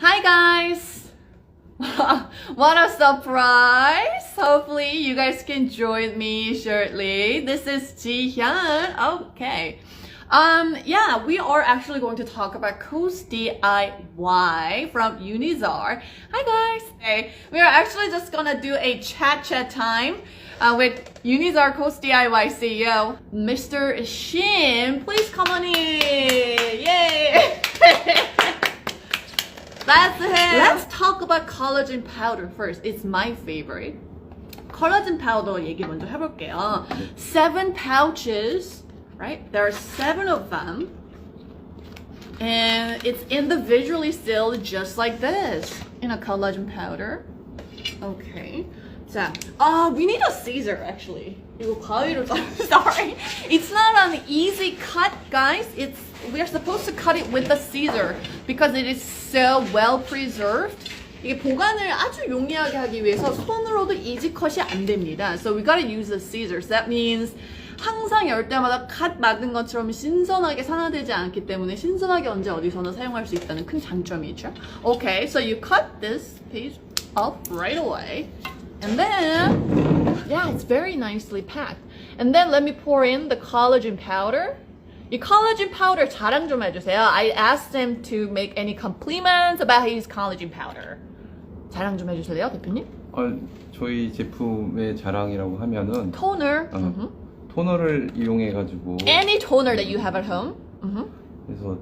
Hi guys! What a surprise! Hopefully you guys can join me shortly. This is Ji-hyun. Okay. Yeah, we are actually going to talk about Coast DIY from Unizaar. Hi guys! Okay, we are actually just gonna do a chat time with Unizaar Coast DIY CEO, Mr. Shim. Please come on in! Yay! That's him! Let's talk about collagen powder first. It's my favorite. Collagen powder 얘기 먼저 해볼게요. 7 pouches, right? There are 7 of them. And it's individually sealed just like this in a collagen powder. Okay. 자, we need a scissor actually. 이거 가위로 sorry. It's not an easy cut, guys. We are supposed to cut it with a scissor because it is so well preserved. 이게 보관을 아주 용이하게 하기 위해서 손으로도 easy cut이 안 됩니다. So we gotta use the scissors. That means 항상 열 때마다 갓 막은 것처럼 신선하게 산화되지 않기 때문에 신선하게 언제 어디서나 사용할 수 있다는 큰 장점이죠. Okay, so you cut this piece off right away. And then, yeah, it's very nicely packed. And then let me pour in the collagen powder. 이 collagen powder 자랑 좀 해주세요. I asked him to make any compliments about his collagen powder. 자랑 좀 해주세요, 대표님. 저희 제품의 자랑이라고 하면은 토너. 토너를 이용해가지고 Any toner that you have at home. 그래서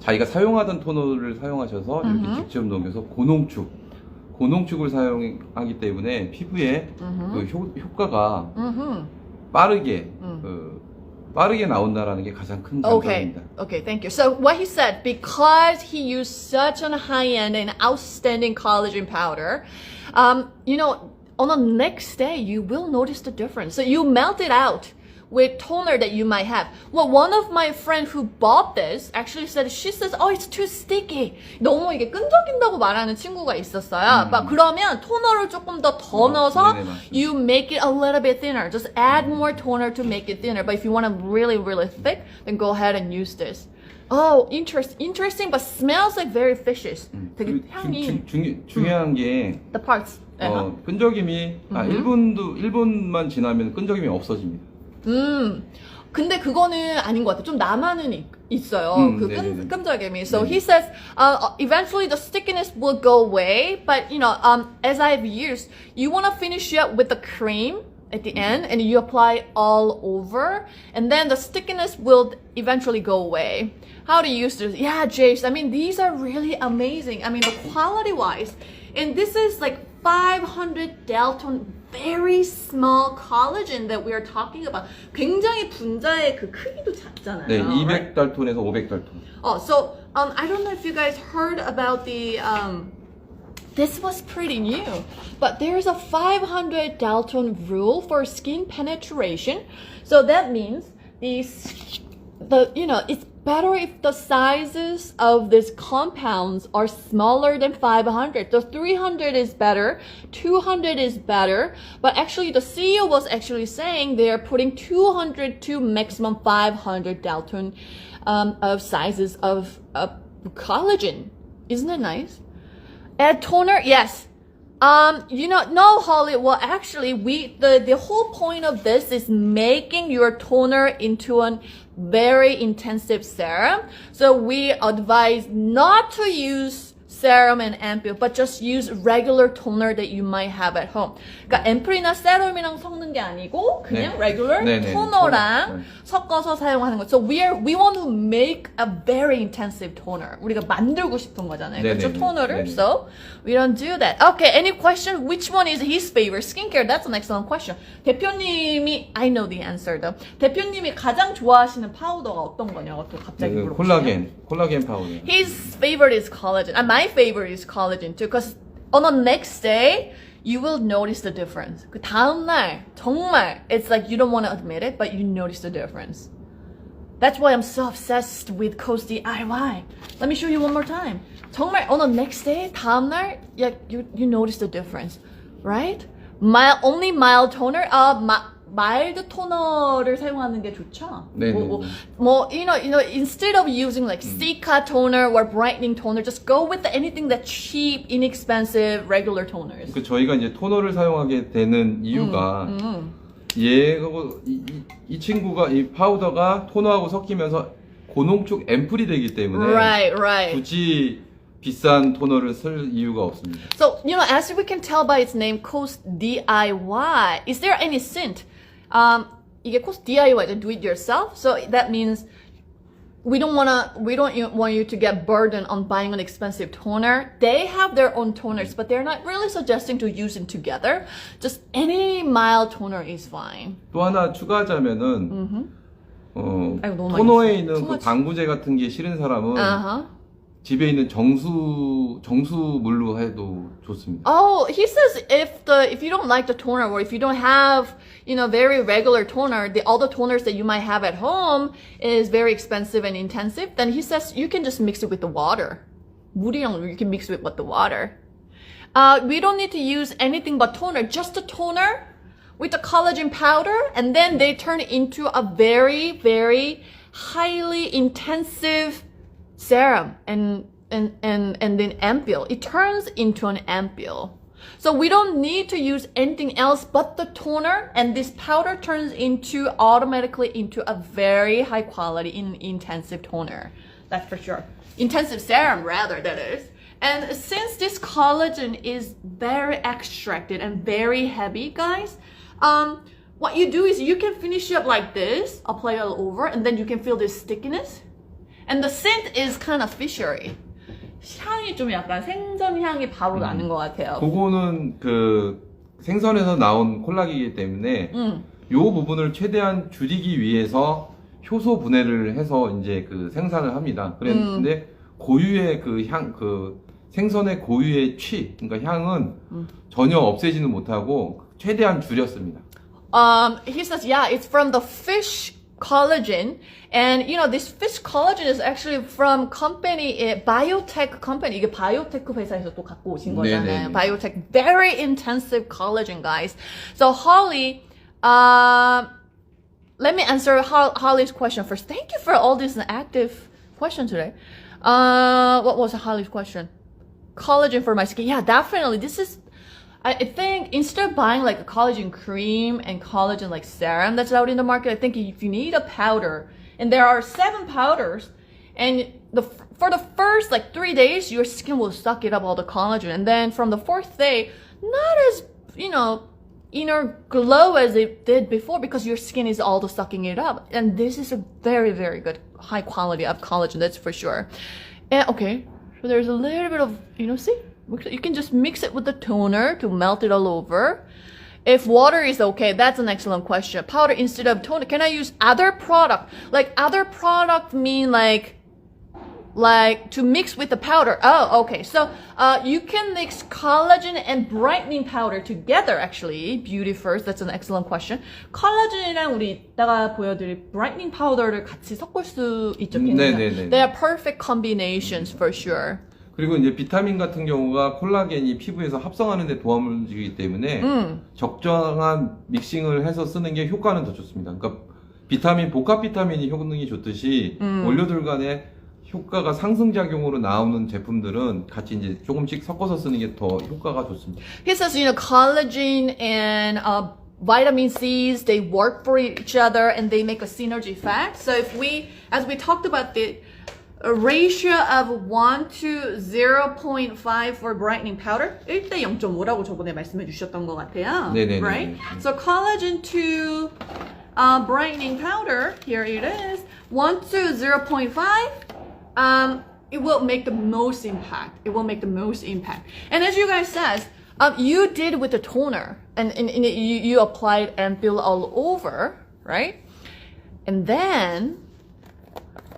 자기가 사용하던 토너를 사용하셔서 이렇게 직접 녹여서 고농축을 사용하기 때문에 피부에 효과가 빠르게 나온다라는 게 가장 큰 장점입니다. Okay, thank you. So what he said, because he used such a high-end and outstanding collagen powder, you know, on the next day you will notice the difference. So you melt it out with toner that you might have. Well, one of my friends who bought this actually said, she says, oh, it's too sticky. 너무 이게 끈적인다고 말하는 친구가 있었어요. But 그러면 토너를 조금 더 넣어서 you make it a little bit thinner. Just add more toner to make it thinner. But if you want it really, really thick, then go ahead and use this. Oh, interesting, but smells like very fishy. 되게 향이. 중요한 게 The parts. 끈적임이 1분만 지나면 끈적임이 없어집니다. 근데 그거는 아닌 것 같아. 좀 남아는 있어요. 끈적임이. So he says, eventually the stickiness will go away, but you know, as I've used, you want to finish it with the cream at the end, and you apply all over, and then the stickiness will eventually go away. How to use this? Yeah, Jace. I mean, these are really amazing. I mean, the quality-wise, and this is like 500 Dalton. Very small collagen that we are talking about. 굉장히 분자의 그 크기도 작잖아요. 네, 200달톤에서 500달톤. So I don't know if you guys heard about the this was pretty new, but there's a 500 Dalton rule for skin penetration. So that means it's better if the sizes of these compounds are smaller than 500. So 300 is better, 200 is better, but actually the CEO was actually saying they are putting 200 to maximum 500 Dalton of sizes of collagen. Isn't it nice? Add toner, yes. No, Holly. Well, actually, the whole point of this is making your toner into a very intensive serum. So we advise not to use serum and ampoule, but just use regular toner that you might have at home. 그러니까 앰플이나 세럼이랑 섞는 게 아니고 그냥 regular 토너랑 섞어서 사용하는 거. So we want to make a very intensive toner. 우리가 만들고 싶은 거잖아요. 그렇죠? 토너를. So we don't do that. Okay, any question? Which one is his favorite skincare? That's an excellent question. 대표님이 I know the answer though. 대표님이 가장 좋아하시는 파우더가 어떤 거냐고 또 갑자기 물어보시네요. 콜라겐 파우더. His favorite is collagen. And my favorite is collagen too. Because on the next day, you will notice the difference. 그 다음 날 정말 it's like you don't want to admit it, but you notice the difference. That's why I'm so obsessed with Coast DIY. Let me show you one more time. 정말 on the next day, 다음 날, you notice the difference, right? Only mild toner. 마일드 토너를 사용하는 게 좋죠. 네. Instead of using like Cica toner or brightening toner, just go with anything that's cheap, inexpensive, regular toners. 그 저희가 이제 토너를 사용하게 되는 이유가 얘하고 이 친구가 이 파우더가 토너하고 섞이면서 고농축 앰플이 되기 때문에 Right. 굳이 비싼 토너를 쓸 이유가 없습니다. So, as we can tell by its name, Coast DIY, is there any scent? 이게 Coast DIY, do it yourself. So that means we don't want you to get burdened on buying an expensive toner. They have their own toners, but they're not really suggesting to use them together. Just any mild toner is fine. 또 하나 추가하자면은 아이고, 너무 토너에 많이 있는 그 much. 방부제 같은 게 싫은 사람은 집에 있는 정수물로 해도 좋습니다. Oh, he says if you don't like the toner or if you don't have, very regular toner, all the toners that you might have at home is very expensive and intensive, then he says you can just mix it with the water. 물이랑 you can mix it with the water. We don't need to use anything but toner, just a toner with the collagen powder, and then they turn into a very, very highly intensive serum and then ampule. It turns into an ampule. So we don't need to use anything else but the toner, and this powder turns automatically into a very high quality intensive toner. That's for sure. Intensive serum rather, that is. And since this collagen is very extracted and very heavy, guys, what you do is you can finish it up like this, apply it all over, and then you can feel this stickiness. And the scent is kind of fishery. 향이 좀 약간 생선 향이 바로 나는 것 같아요. 그거는 그 생선에서 나온 콜라겐이기 때문에 요 부분을 최대한 줄이기 위해서 효소 분해를 해서 이제 그 생산을 합니다. 그런데 고유의 그 생선의 고유의 그러니까 향은 전혀 없애지는 못하고 최대한 줄였습니다. He says, yeah, it's from the fish collagen, and this fish collagen is actually from biotech company. 이게 바이오테크 회사에서 또 갖고 오신 거잖아요. Biotech, very intensive collagen, guys. So Holly, let me answer Holly's question first. Thank you for all this active question today. What was Holly's question? Collagen for my skin. Yeah, definitely. I think instead of buying like a collagen cream and collagen like serum that's out in the market, I think if you need a powder, and there are 7 powders, and for the first like 3 days, your skin will suck it up all the collagen, and then from the 4th day, not as inner glow as it did before because your skin is all the sucking it up, and this is a very, very good high quality of collagen, that's for sure. And okay, so there's a little bit of see. You can just mix it with the toner to melt it all over. If water is okay, that's an excellent question. Powder instead of toner. Can I use other product? Like other product mean like to mix with the powder. Oh, okay. So you can mix collagen and brightening powder together actually. Beauty first. That's an excellent question. 콜라겐이랑 우리 이따가 보여드릴 brightening powder를 같이 섞을 수 있죠. 네네네. They are perfect combinations for sure. 그리고 이제 비타민 같은 경우가 콜라겐이 피부에서 합성하는 데 도움을 주기 때문에 적정한 믹싱을 해서 쓰는 게 효과는 더 좋습니다. 그러니까 복합 비타민이 효능이 좋듯이 원료들 간에 효과가 상승작용으로 나오는 제품들은 같이 이제 조금씩 섞어서 쓰는 게 더 효과가 좋습니다. He says, collagen and vitamin C's, they work for each other and they make a synergy effect. So as we talked about a ratio of 1 to 0.5 for brightening powder. 1대 0.5라고 저번에 말씀해 주셨던 것 같아요. 네네네. Right? So collagen to brightening powder, here it is, 1 to 0.5. It will make the most impact. It will make the most impact. And as you guys said, you did with the toner, and you applied ampule all over, right? And then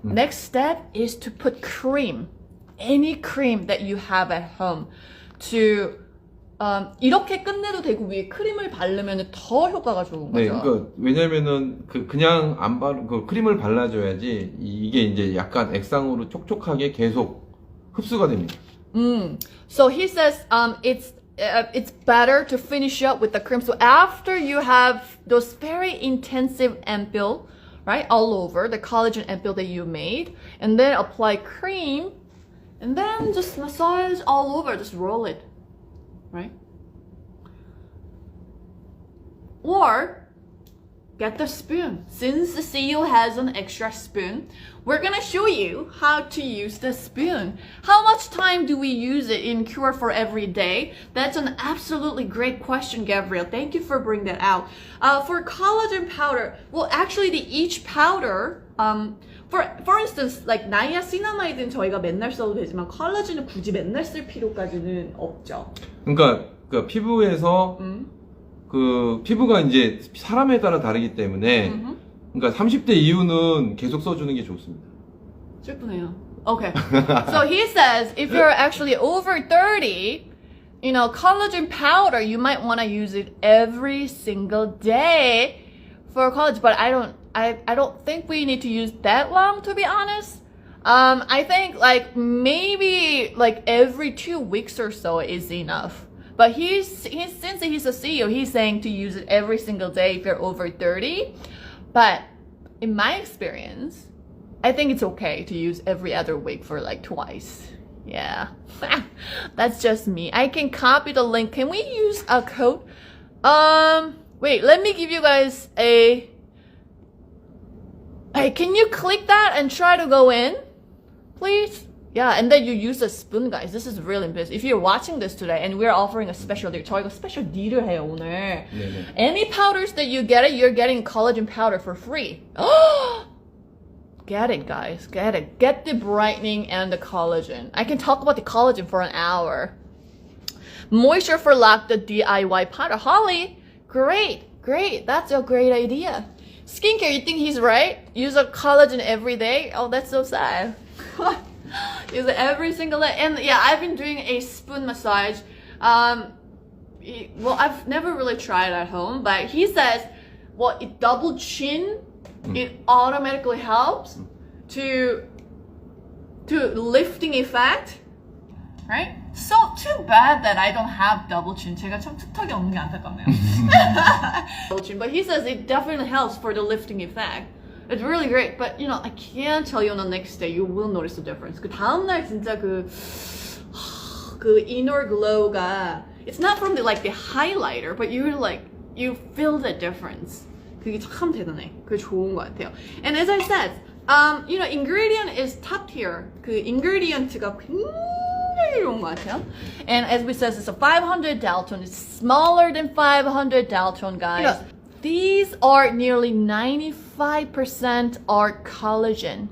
next step is to put cream, any cream that you have at home, to 이렇게 끝내도 되고 위에 크림을 바르면 더 효과가 좋은 거죠. 네, 그러니까 왜냐면은 그냥 안 크림을 발라줘야지 이게 이제 약간 액상으로 촉촉하게 계속 흡수가 됩니다. So he says it's it's better to finish up with the cream. So after you have those very intensive ampoule, right, all over the collagen ampoule that you made, and then apply cream, and then just massage all over, just roll it, right? Or get the spoon. Since the CEO has an extra spoon, we're gonna show you how to use the spoon. How much time do we use it in Cure for Every Day? That's an absolutely great question, Gabrielle. Thank you for bringing that out. For collagen powder, well, actually, each powder, for instance, like 나이아시나마이드는 저희가 맨날 써도 되지만 콜라겐은 굳이 맨날 쓸 필요까지는 없죠. 그러니까 피부에서 그 피부가 이제 사람에 따라 다르기 때문에 그러니까 30대 이후는 계속 써주는 게 좋습니다. 슬프네요. Okay. So he says if you're actually over 30, you know, collagen powder, you might want to use it every single day for collagen, but I don't think we need to use that long, to be honest. I think like maybe like every 2 weeks or so is enough. But since he's a CEO, he's saying to use it every single day if you're over 30. But in my experience, I think it's okay to use every other week for like twice. Yeah, that's just me. I can copy the link. Can we use a code? Wait, let me give you guys a. Hey, can you click that and try to go in, please? Yeah, and then you use a spoon, guys. This is really important. If you're watching this today and we're offering a special deal, 저희가 special deal을 해요 오늘. 네네. Any powders that you get, you're getting collagen powder for free. Get it, guys. Get it. Get the brightening and the collagen. I can talk about the collagen for an hour. Moisture for Lock, the DIY powder. Holly, great. That's a great idea. Skincare, you think he's right? Use a collagen every day? Oh, that's so sad. Use it every single day. And yeah, I've been doing a spoon massage. Well, I've never really tried it at home, but he says, well, it double chin. It automatically helps to lifting effect, right? So too bad that I don't have double chin. 제가 참 툭턱이 없는 게 안타깝네요. Double chin, but he says it definitely helps for the lifting effect. It's really great, but you know, I can't tell you on the next day you will notice the difference. 그 다음 날 진짜 그 inner glow가 it's not from the highlighter, but you feel the difference. 그게 참 대단해. 그게 좋은 것 같아요. And as I said, you know, ingredient is top tier. 그 ingredient가 굉장히 좋은 것 같아요. And as we said, it's a 500 Dalton. It's smaller than 500 Dalton, guys. You know, these are nearly 95% are collagen.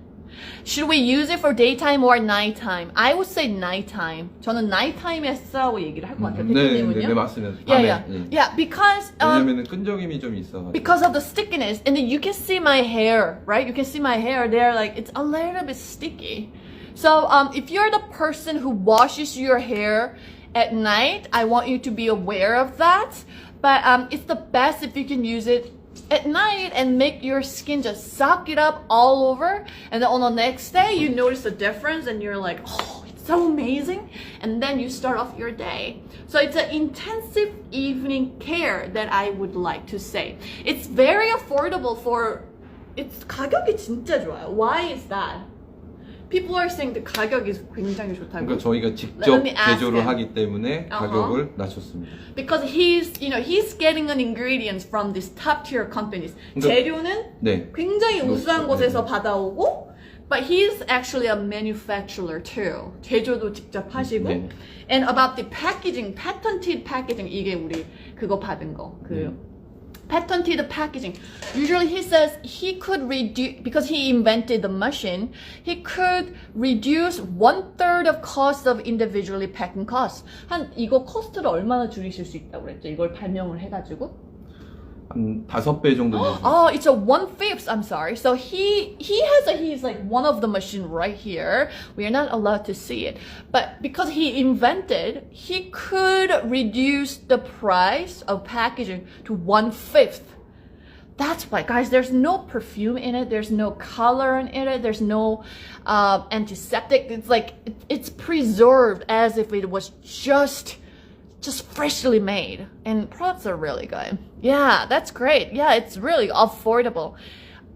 Should we use it for daytime or nighttime? I would say nighttime. 저는 nighttime에 쓰라고 얘기를 할 것 같아요. 네, 맞습니다. 밤에. Yeah, because 왜냐면은 끈적임이 좀 있어가지고. because of the stickiness, and then you can see my hair, right? You can see my hair there, like it's a little bit sticky. So if you're the person who washes your hair at night, I want you to be aware of that. But it's the best if you can use it at night and make your skin just suck it up all over. And then on the next day, you notice the difference and you're like, oh, it's so amazing. And then you start off your day. So it's an intensive evening care that I would like to say. It's very affordable it's 가격이 진짜 좋아요. Why is that? People are saying the 가격이 굉장히 좋다고. 그러니까 저희가 직접 제조를 하기 때문에 가격을 낮췄습니다. Because he's getting an ingredients from these top tier companies. 재료는 굉장히 우수한 곳에서 받아오고, but he's actually a manufacturer too. 제조도 직접 하시고. And about the packaging, patented packaging, 이게 우리 그거 받은 거. Patented packaging. Usually he says he could reduce, because he invented the machine, he could reduce 1/3 of cost of individually packing costs. 이거 코스트를 얼마나 줄이실 수 있다고 그랬죠? 이걸 발명을 해가지고. 한 5배 정도. Oh, it's a 1/5. I'm sorry. So he's like one of the machine right here. We are not allowed to see it, but because he invented, he could reduce the price of packaging to 1/5. That's why, guys, there's no perfume in it. There's no color in it. There's no antiseptic. It's like it's preserved as if it was just just freshly made, and products are really good. Yeah, that's great. Yeah, it's really affordable.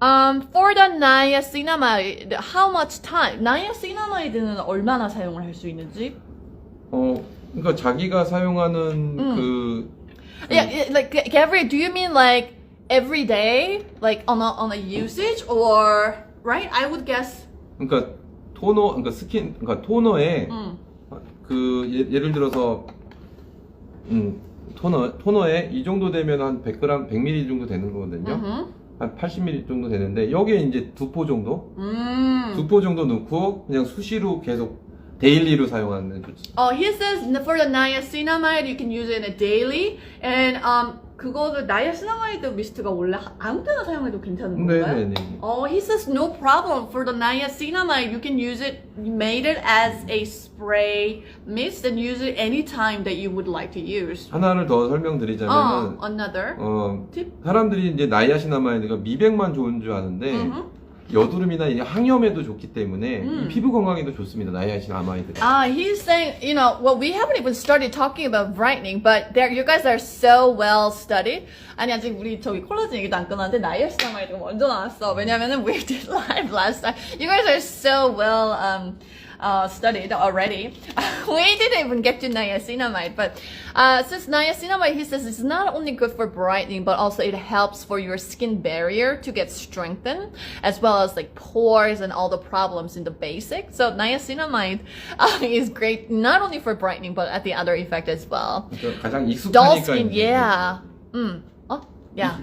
For the niacinamide, how much time? niacinamide는 얼마나 사용을 할 수 있는지? 그러니까 자기가 사용하는 Yeah, like do you mean like every day, like on a usage, or right? I would guess. 그러니까 그러니까 토너에 예를 들어서 토너에 이 정도 되면 한 100g, 100ml 정도 되는 거거든요. 한 80ml 정도 되는데 여기에 이제 2포 정도, 2포 정도 넣고 그냥 수시로 계속 데일리로 사용하는 좋지. He says for the niacinamide you can use it in a daily, and 그거를 나이아시나마이드 미스트가 원래 아무 때나 사용해도 괜찮은 건가요? 네네네. He says no problem for the niacinamide. You can use it, made it as a spray mist and use it anytime that you would like to use. 하나를 더 설명드리자면은 another tip? 사람들이 이제 나이아시나마이드가 미백만 좋은 줄 아는데 여드름이나 이 항염에도 좋기 때문에 이 피부 건강에도 좋습니다. 나이아시나마이드가. He's saying, well, we haven't even started talking about brightening, but you guys are so well studied. 아니, 아직 우리 저기 콜라겐 얘기도 안 끝났는데 나이아시나마이드가 먼저 나왔어. 왜냐면은 we did live last time. You guys are so well studied already. We didn't even get to niacinamide, but since niacinamide, he says it's not only good for brightening, but also it helps for your skin barrier to get strengthened, as well as like pores and all the problems in the basic. So niacinamide is great not only for brightening, but at the other effect as well. 가장 Dull 익숙하니까 skin, yeah. Yeah.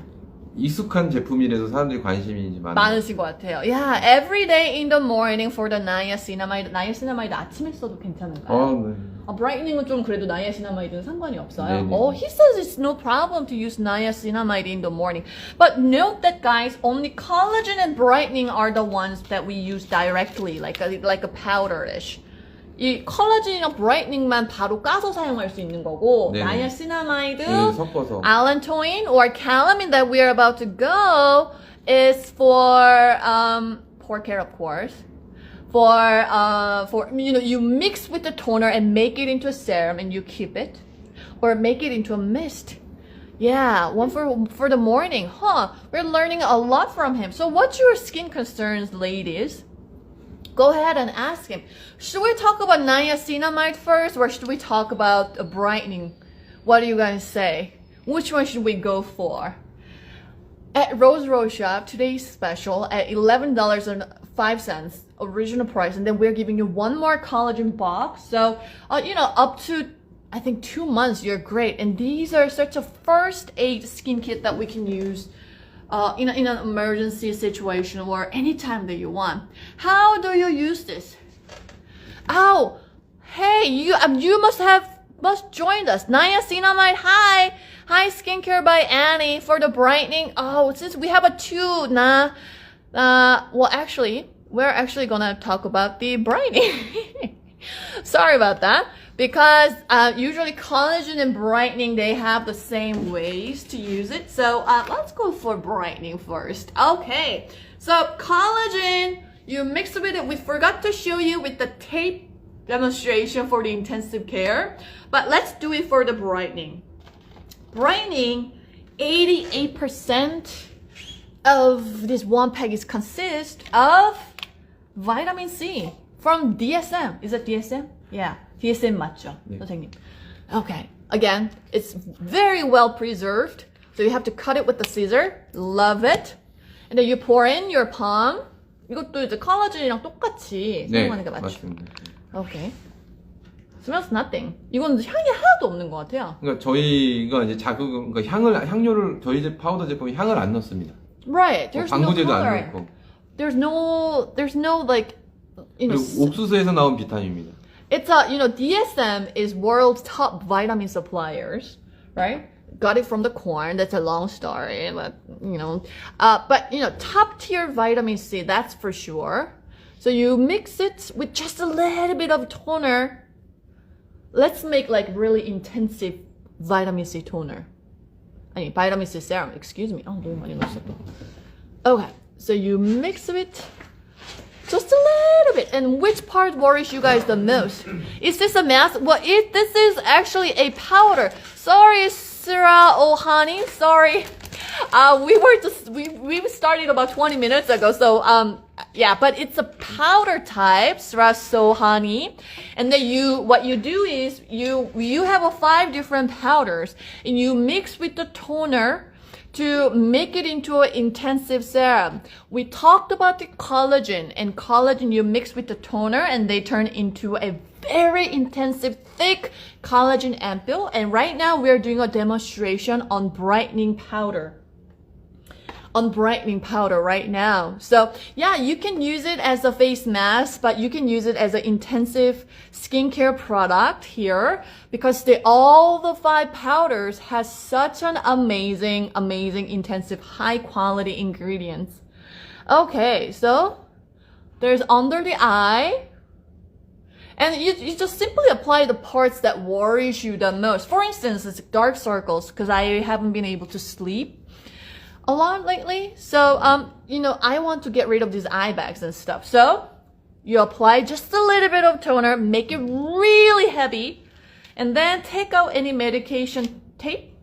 익숙한 제품이라서 사람들이 관심이 이제 많으신 것 같아요. Yeah, every day in the morning for the niacinamide. niacinamide 아침에 써도 괜찮은가요? 네. 브라이트닝은 좀 그래도 niacinamide는 상관이 없어요. 네네. He says it's no problem to use niacinamide in the morning. But note that, guys, only collagen and brightening are the ones that we use directly, like a powder-ish. 이 콜라겐이랑 브라이트닝만 바로 까서 사용할 수 있는 거고, 나이아시나마이드, 섞어서. allantoin or calamine that we are about to go is for care, of course. For you mix with the toner and make it into a serum and you keep it, or make it into a mist. Yeah, one for the morning. We're learning a lot from him. So what's your skin concerns, ladies? Go ahead and ask him. Should we talk about niacinamide first, or should we talk about brightening? What do you guys say? Which one should we go for? At Rose Shop, today's special at $11.05 original price, and then we're giving you one more collagen box. So, up to I think 2 months, you're great. And these are such a first aid skin kit that we can use in an emergency situation or anytime that you want. How do you use this? Oh, hey, you must join us. Niacinamide, hi skincare by Annie for the brightening. Since we have a two, well, actually, we're actually gonna talk about the brightening. Sorry about that. Because usually collagen and brightening, they have the same ways to use it. So let's go for brightening first. Okay, so collagen, you mix it with it. We forgot to show you with the tape demonstration for the intensive care, but let's do it for the brightening. Brightening, 88% of this one package consists of vitamin C from DSM. Is it DSM? Yeah. DSM 맞죠, 선생님? Okay. Again, it's very well preserved. So you have to cut it with the scissor. Love it. And then you pour in your palm. 이것도 이제 콜라겐이랑 똑같이 사용하는 게 맞죠? 맞습니다. Okay. Smells nothing. 이건 향이 하나도 없는 것 같아요. 그러니까 저희가 이제 그러니까 향료를 저희 파우더 제품에 향을 안 넣습니다. Right. There's no 방부제도 안 color. 넣고. There's no like, 그리고 옥수수에서 나온 비타민입니다. It's DSM is world's top vitamin suppliers, right? Got it from the corn. That's a long story, but top tier vitamin C, that's for sure. So you mix it with just a little bit of toner. Let's make like really intensive vitamin C toner. Vitamin C serum, excuse me. 너무 많이 넣었어 또. Okay, so you mix it Just a little bit. And which part worries you guys the most? Is this a mask? Well, this is actually a powder. Sorry, Sira Ohani. Sorry. We started about 20 minutes ago. So, yeah, but it's a powder type, Sira Sohani. And then what you do is you have 5 different powders and you mix with the toner to make it into an intensive serum. We talked about the collagen, and collagen you mix with the toner and they turn into a very intensive, thick collagen ampoule. And right now we're doing a demonstration on brightening powder. On brightening powder right now. So yeah, you can use it as a face mask, but you can use it as an intensive skincare product here because all the 5 powders has such an amazing, intensive, high quality ingredients. Okay, so there's under the eye. And you just simply apply the parts that worries you the most. For instance, it's dark circles because I haven't been able to sleep a lot lately. So, I want to get rid of these eye bags and stuff. So, you apply just a little bit of toner, make it really heavy, and then take out any medication tape.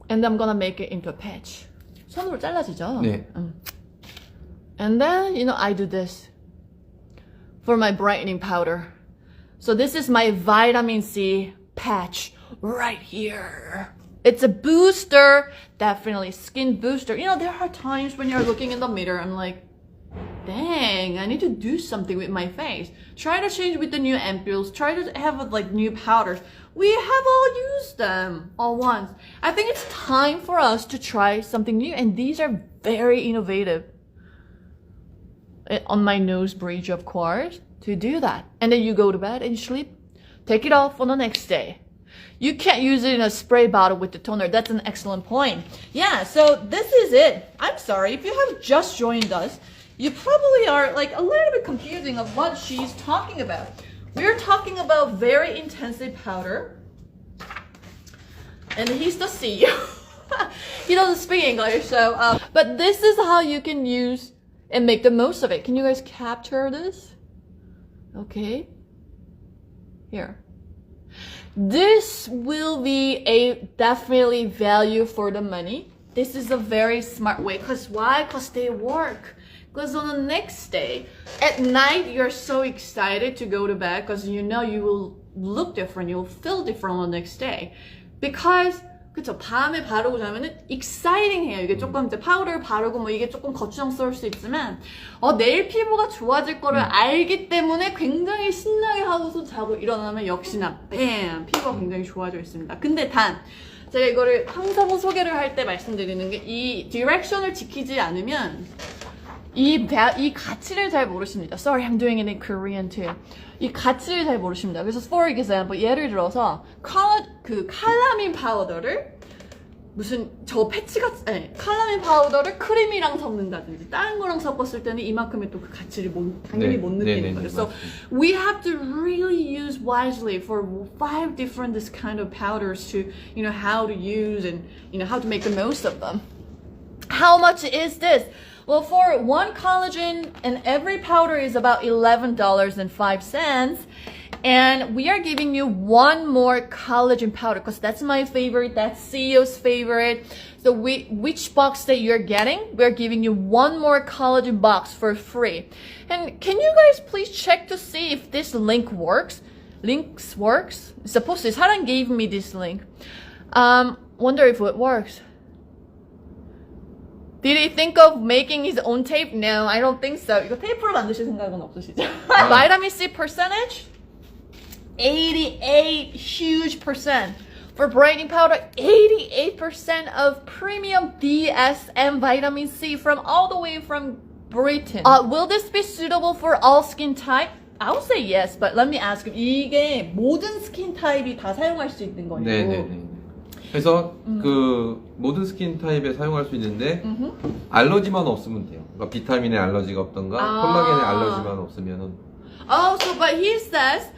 And I'm gonna make it into a patch. 손으로 잘라지죠? 네. And then, I do this for my brightening powder. So this is my vitamin C patch right here. It's a booster, definitely skin booster. There are times when you're looking in the mirror, I'm like, dang, I need to do something with my face. Try to change with the new ampoules. Try to have new powders. We have all used them all once. I think it's time for us to try something new, and these are very innovative. On my nose bridge, of course, to do that. And then you go to bed and you sleep. Take it off on the next day. You can't use it in a spray bottle with the toner. That's an excellent point. Yeah, so this is it. I'm sorry, if you have just joined us, you probably are a little bit confusing of what she's talking about. We're talking about very intensive powder. And he's the CEO. He doesn't speak English, so, but this is how you can use and make the most of it. Can you guys capture this? Okay. Here. This will be a definitely value for the money. This is a very smart way. Because why? Because they work. Because on the next day, at night, you're so excited to go to bed because you will look different. You'll feel different on the next day. Because 그쵸, 밤에 바르고 자면은 exciting해요. 이게 조금 이제 파우더를 바르고 이게 조금 거추장스러울 수 있지만 내일 피부가 좋아질 거를 알기 때문에 굉장히 신나게 하고서 자고 일어나면 역시나 뱀! 피부가 굉장히 좋아져 있습니다. 근데 제가 이거를 항상 소개를 할 때 말씀드리는 게 이 디렉션을 지키지 않으면 이 가치를 잘 모르십니다. Sorry, I'm doing it in Korean too. 이 가치를 잘 모르십니다. 그래서 for example, 예를 들어서 칼라민 파우더를 칼라민 파우더를 크림이랑 섞는다든지 다른 거랑 섞었을 때는 이만큼의 또 그 가치를 당연히 못 느끼는 거예요. So we have to really use wisely for 5 different this kind of powders to how to use and how to make the most of them. How much is this? Well, for 1 collagen and every powder is about $11.05. And we are giving you 1 more collagen powder because that's my favorite, that's CEO's favorite. So which box that you're getting, we're giving you 1 more collagen box for free. And can you guys please check to see if this link works? Links works? Supposed to. Saran gave me this link. Wonder if it works. Did he think of making his own tape? No, I don't think so. 이거 테이프로 만드실 생각은 없으시죠? Vitamin C percentage? 88 huge percent. For brightening powder, 88% of premium DSM vitamin C from all the way from Britain. Will this be suitable for all skin type? I would say yes, but let me ask you. 이게 모든 스킨 타입이 다 사용할 수 있는 거예요? 네네네. 그래서 모든 스킨 타입에 사용할 수 있는데 알러지만 없으면 돼요. 그러니까 비타민에 알러지가 없던가 콜라겐에 알러지만 없으면은. So but he says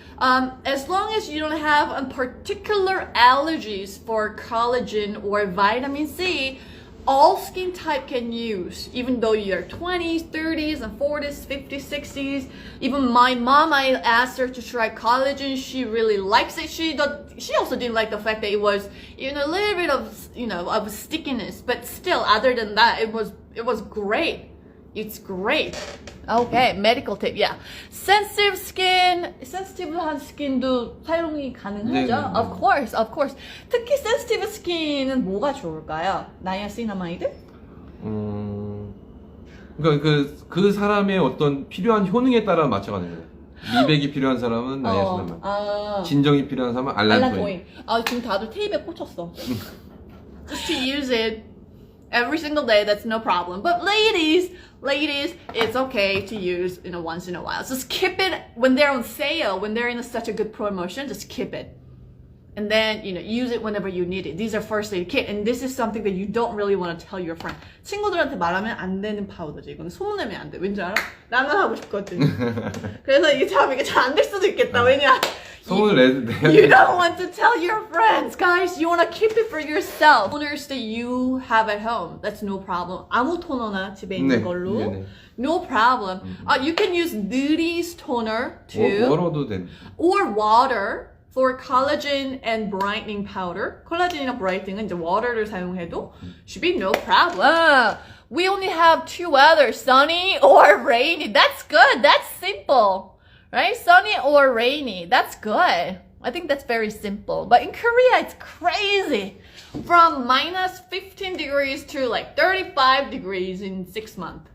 as long as you don't have particular allergies for collagen or vitamin C, all skin type can use, even though you're 20s, 30s, and 40s, 50s, 60s. Even my mom, I asked her to try collagen. She really likes it. She also didn't like the fact that it was, a little bit of, of stickiness. But still, other than that, it was great. It's great. Okay, medical tip, yeah. sensitive한 스킨도 사용이 가능하죠? 네. Of course. 특히 sensitive skin은 뭐가 좋을까요? 나이아시나마이드? 그러니까 그 사람의 어떤 필요한 효능에 따라 맞춰가는 거예요. 미백이 필요한 사람은 나이아시나마이드, 진정이 필요한 사람은 알란토인. 지금 다들 테이프에 꽂혔어. Just to use it every single day, that's no problem. But ladies, it's okay to use once in a while. Just keep it when they're on sale, when they're in such a good promotion, just keep it. And then, use it whenever you need it. These are first aid kit. And this is something that you don't really want to tell your friend. 친구들한테 말하면 안 되는 파우더지. 이거는 소문내면 안 돼. 왠지 알아? 나는 하고 싶거든. 그래서 이게 잘 안 될 수도 있겠다. 왜냐? 소문을 내야 You don't want to tell your friends, guys. You want to keep it for yourself. Toners that you have at home, that's no problem. 아무 토너나 집에 있는 걸로. 네네. No problem. You can use Nudi's toner too. 워터도 된. Or water for collagen and brightening powder. 콜라겐이나 브라이팅은 이제 water를 사용해도 should be no problem. We only have two weather, sunny or rainy. That's good. That's simple. Right? Sunny or rainy. That's good. I think that's very simple. But in Korea, it's crazy. From minus 15 degrees to like 35 degrees in 6 months.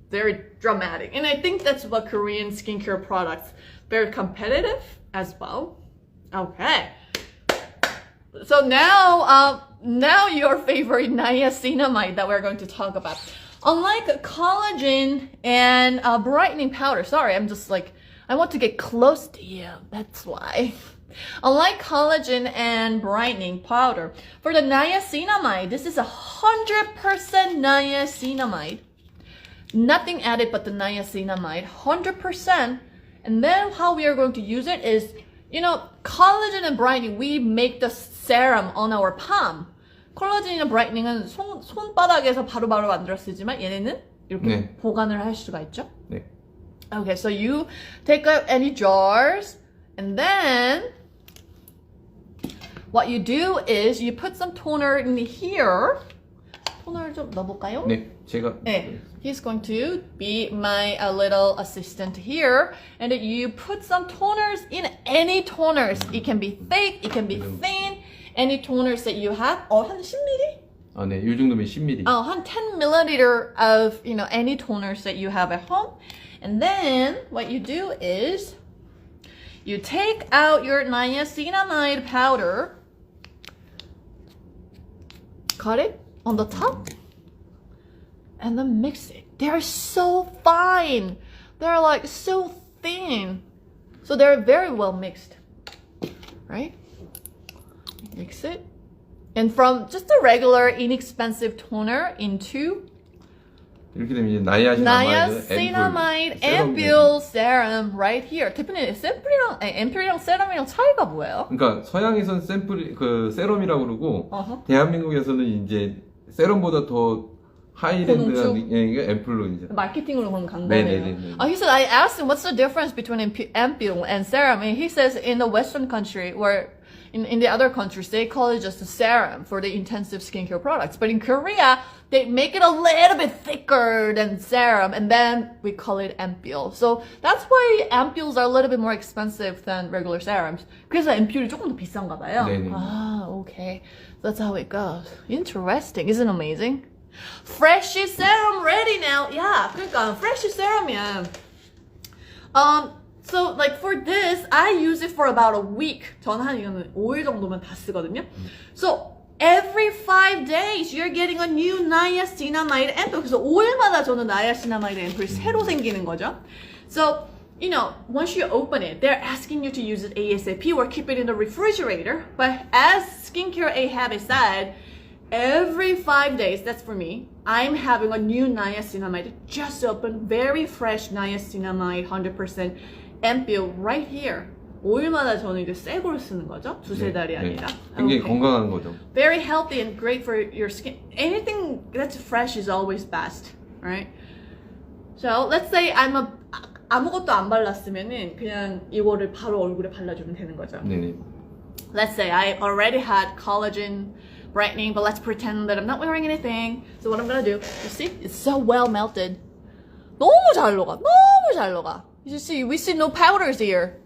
Very dramatic. And I think that's what Korean skincare products, very competitive as well. Okay. So now your favorite niacinamide that we're going to talk about. Unlike collagen and brightening powder. Sorry, I'm just like, I want to get close to you. That's why. Unlike collagen and brightening powder, for the niacinamide, this is 100% niacinamide. Nothing added but the niacinamide, 100%. And then how we are going to use it is, collagen and brightening, we make the serum on our palm. 콜라겐이나 브라이트닝은 손바닥에서 바로바로 만들어 쓰지만 얘네는 이렇게 보관을 할 수가 있죠. 네. Okay, so you take out any jars, and then what you do is you put some toner in here. 토너를 좀 넣어볼까요? 네, 제가. 네, he's going to be my little assistant here, and you put some toners in any toners. It can be thick, it can be thin. Any toners that you have. 한 10ml? 네, 이 정도면 10ml. 한 10 milliliter of any toners that you have at home. And then what you do is you take out your niacinamide powder, cut it on the top, and then mix it. They're so fine. They're like so thin. So they're very well mixed, right? Mix it. And from just a regular inexpensive toner into 이렇게 되면 이제 나이아시나마이드 앰플 세럼 right here. 대표님, 앰플이랑 세럼이랑 차이가 뭐예요? 그러니까 서양에서는 세럼이라고 그러고 대한민국에서는 이제 세럼보다 더 하이랜드한 게 앰플로 이제 마케팅으로 그럼 간 거네요. 네네네. He said, I asked him what's the difference between ampoule and serum, and he says in the Western country where in the other countries, they call it just a serum for the intensive skincare products. But in Korea, they make it a little bit thicker than serum, and then we call it ampoule. So that's why ampules are a little bit more expensive than regular serums. 그래서 ampule이 조금 더 비싼가 봐요. 네네. Okay. That's how it goes. Interesting. Isn't it amazing? Fresh serum ready now. Yeah, 그러니까 fresh serum이야. So like for this, I use it for about a week. 저는 한 이거는 5일 정도면 다 쓰거든요. So every 5 days, you're getting a new niacinamide ampoule. 그래서 5일마다 저는 niacinamide ampoule이 새로 생기는 거죠. So, once you open it, they're asking you to use it ASAP or keep it in the refrigerator. But as Skincare Ahab said, every 5 days, that's for me, I'm having a new niacinamide just open, very fresh niacinamide, 100% ampoule right here. 얼마나 저는 이제 새 걸 쓰는 거죠? 두세 달이 아니라. 굉장히 Okay. 건강한 거죠. Very healthy and great for your skin. Anything that's fresh is always best, right? So let's say 아무것도 안 발랐으면은 그냥 이거를 바로 얼굴에 발라주면 되는 거죠. 네네. Let's say I already had collagen brightening, but let's pretend that I'm not wearing anything. So what I'm gonna do, you see, it's so well melted. 너무 잘 녹아, 너무 잘 녹아. You see, we see no powders here.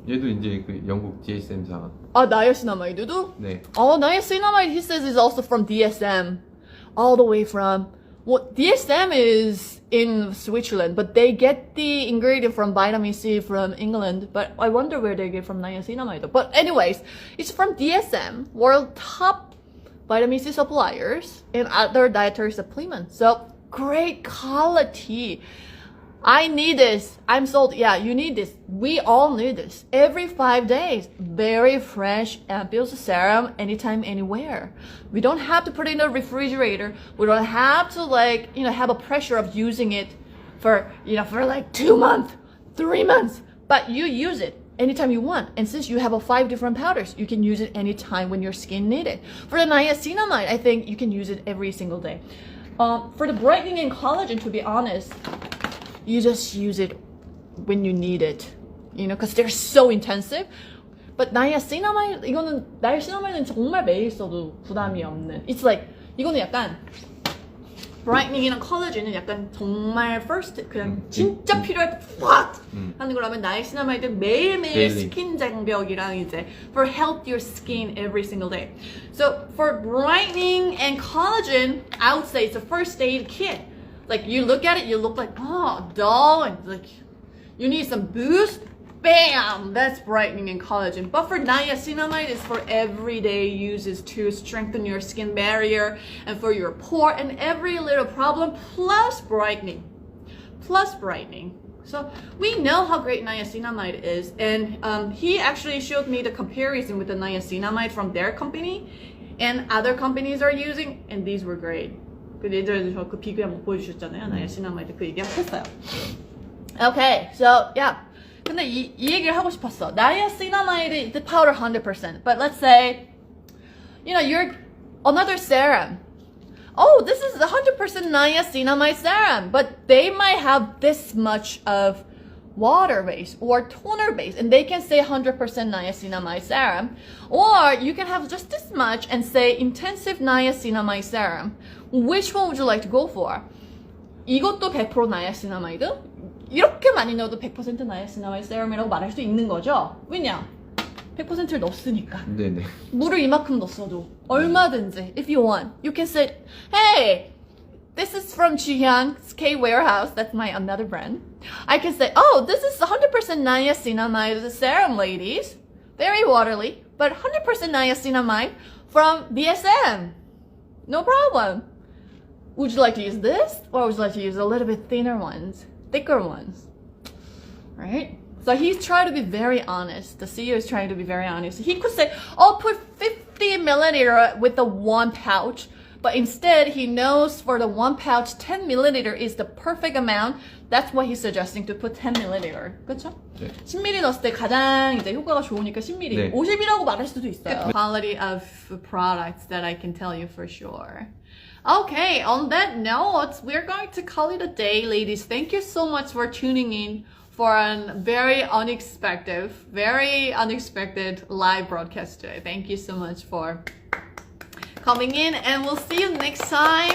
얘도 이제 그 영국 DSM사. 아, 나이아시나마이드도? 네. Oh, niacinamide, he says, is also from DSM. All the way from, well, DSM is in Switzerland, but they get the ingredient from vitamin C from England. But I wonder where they get from niacinamide. But anyways, it's from DSM, world top vitamin C suppliers and other dietary supplements. So great quality. I need this. I'm sold. Yeah, you need this. We all need this. Every 5 days. Very fresh ampules serum anytime, anywhere. We don't have to put it in the refrigerator. We don't have to have a pressure of using it for like 2 months, 3 months. But you use it anytime you want. And since you have 5 different powders, you can use it anytime when your skin needs it. For the niacinamide, I think you can use it every single day. For the brightening and collagen, to be honest, you just use it when you need it, because they're so intensive. But niacinamide는 정말 매일 써도 부담이 없는. It's like 이거는 약간 brightening and collagen은 약간 정말 first 그냥 진짜 필요할 때 확 하는 거라면 niacinamide 매일매일 스킨 장벽이랑 이제 for healthier skin every single day. So for brightening and collagen, I would say it's a first aid kit. Like you look at it, you look like, oh, dull, and like you need some boost. Bam! That's brightening and collagen. But for niacinamide, it's for everyday uses to strengthen your skin barrier and for your pore and every little problem, plus brightening. Plus brightening. So we know how great niacinamide is, and he actually showed me the comparison with the niacinamide from their company and other companies are using, and these were great. 예전에 저 그 비교 한번 보여주셨잖아요. 나이아시나마이드 그 얘기 한번 했어요. Okay, so yeah. 근데 이 얘기를 하고 싶었어. Niacinamide, the powder 100%. But let's say, you're another serum. Oh, this is 100% niacinamide serum, but they might have this much of water base or toner base, and they can say 100% niacinamide serum. Or you can have just this much and say intensive niacinamide serum. Which one would you like to go for? 이것도 100% niacinamide? 이렇게 많이 넣어도 100% niacinamide serum이라고 말할 수 있는 거죠? 왜냐? 100%를 넣었으니까. 네네. 물을 이만큼 넣었어도 얼마든지, if you want, you can say, hey, this is from Jihyang's K Warehouse. That's my another brand. I can say, oh, this is 100% niacinamide serum, ladies. Very watery, but 100% niacinamide from DSM. No problem. Would you like to use this, or would you like to use a little bit thinner ones, thicker ones? Right? So he's trying to be very honest. The CEO is trying to be very honest. He could say, oh, put 50 milliliter with the 1 pouch. But instead, he knows for the 1 pouch, 10 milliliter is the perfect amount. That's why he's suggesting to put 10 milliliter. 그렇죠? 네. 10ml 넣었을 때 가장 이제 효과가 좋으니까 10ml. 네. 50이라고 말할 수도 있어요. Quality of products that I can tell you for sure. Okay, on that note, we're going to call it a day, ladies. Thank you so much for tuning in for a very unexpected live broadcast today. Thank you so much for coming in, and we'll see you next time.